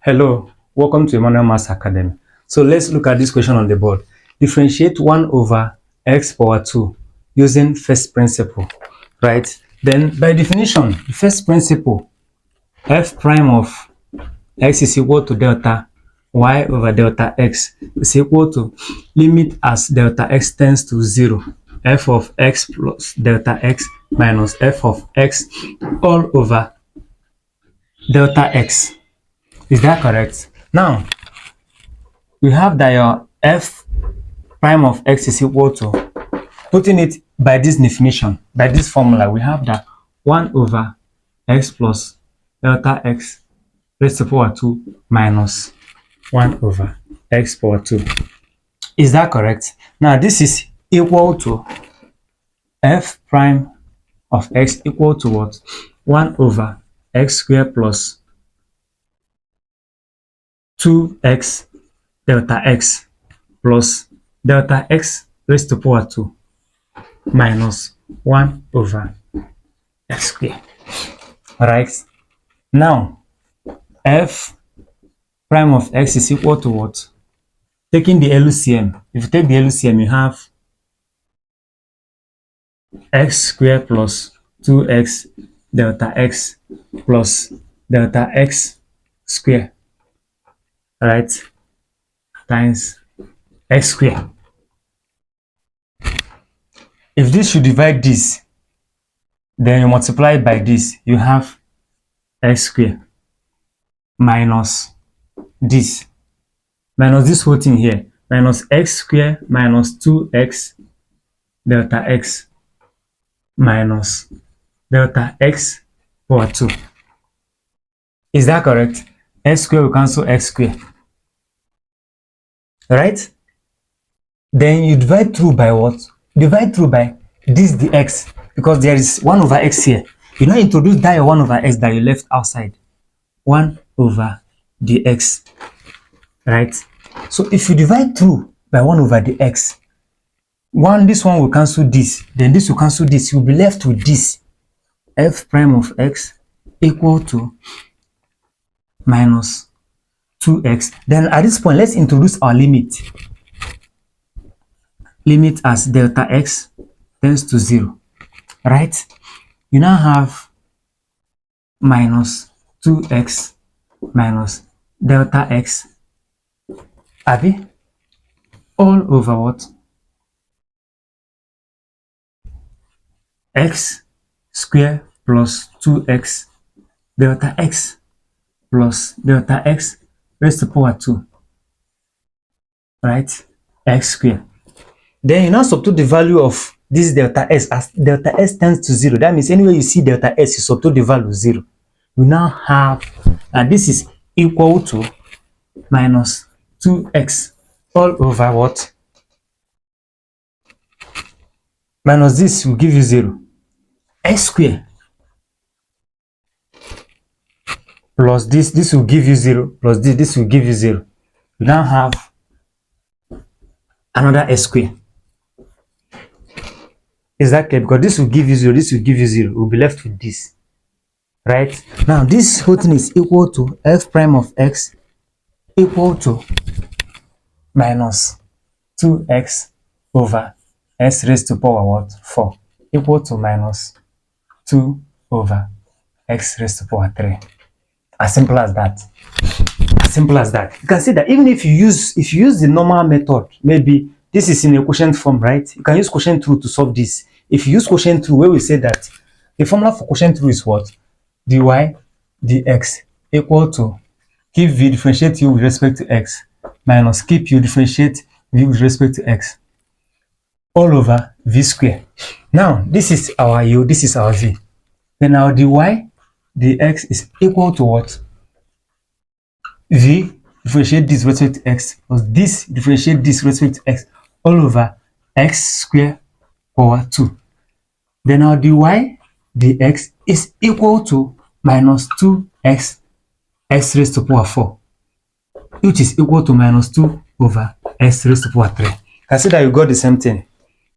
Hello, welcome to Emmanuel Maths Academy. So let's look at this question on the board. Differentiate 1 over x power 2 using first principle, right? Then by definition, the first principle, f prime of x is equal to delta y over delta x is equal to limit as delta x tends to 0, f of x plus delta x minus f of x all over delta x. Is that correct? Now, we have that your f prime of x is equal to, putting it by this definition, by this formula, we have that 1 over x plus delta x raised to power 2 minus 1 over x power 2. Is that correct? Now, this is equal to f prime of x equal to what? 1 over x squared plus 2x delta x plus delta x raised to power 2 minus 1 over x squared. Right? Now, f prime of x is equal to what? Taking the LCM. If you take the LCM, you have x squared plus 2x delta x plus delta x squared, right, times x squared. If this should divide this, then you multiply it by this, you have x squared minus this whole thing here, minus x squared minus 2x delta x minus delta x power 2. Is that correct? X squared will cancel x squared, right? Then you divide through by what? Divide through by this dx, because there is 1 over x here. You now introduce that 1 over x that you left outside, 1 over dx, right? So if you divide through by 1 over the x, this one will cancel this, then this will cancel this, you'll be left with this, f prime of x equal to minus 2x. Then at this point, let's introduce our limit. Limit as delta x tends to 0, right? You now have minus 2x minus delta x, Abi, all over what? X squared plus 2x delta x plus delta x raised to power 2, right? X squared. Then you now substitute the value of this delta s as delta s tends to 0. That means anywhere you see delta s, you substitute the value 0. We now have, and this is equal to minus 2x all over what? Minus this will give you 0. X squared plus this will give you 0, plus this will give you 0. We now have another s squared. Is that clear? Because this will give you 0, this will give you 0. We'll be left with this, right? Now, this whole thing is equal to f prime of x equal to minus 2x over s raised to power what? 4 equal to minus 2 over x raised to power 3. As simple as that. As simple as that. You can see that even if you use the normal method, maybe this is in a quotient form, right? You can use quotient rule to solve this. If you use quotient rule, where we say that the formula for quotient rule is what? dy dx equal to keep v differentiate u with respect to x minus keep u differentiate v with respect to x all over v square. Now, this is our u, this is our v. Then our dy dx is equal to what? V differentiate this with respect to x plus this differentiate this with respect to x all over x squared power 2. Then our dy dx is equal to minus 2x x raised to power 4, which is equal to minus 2 over x raised to power 3. Consider you got the same thing.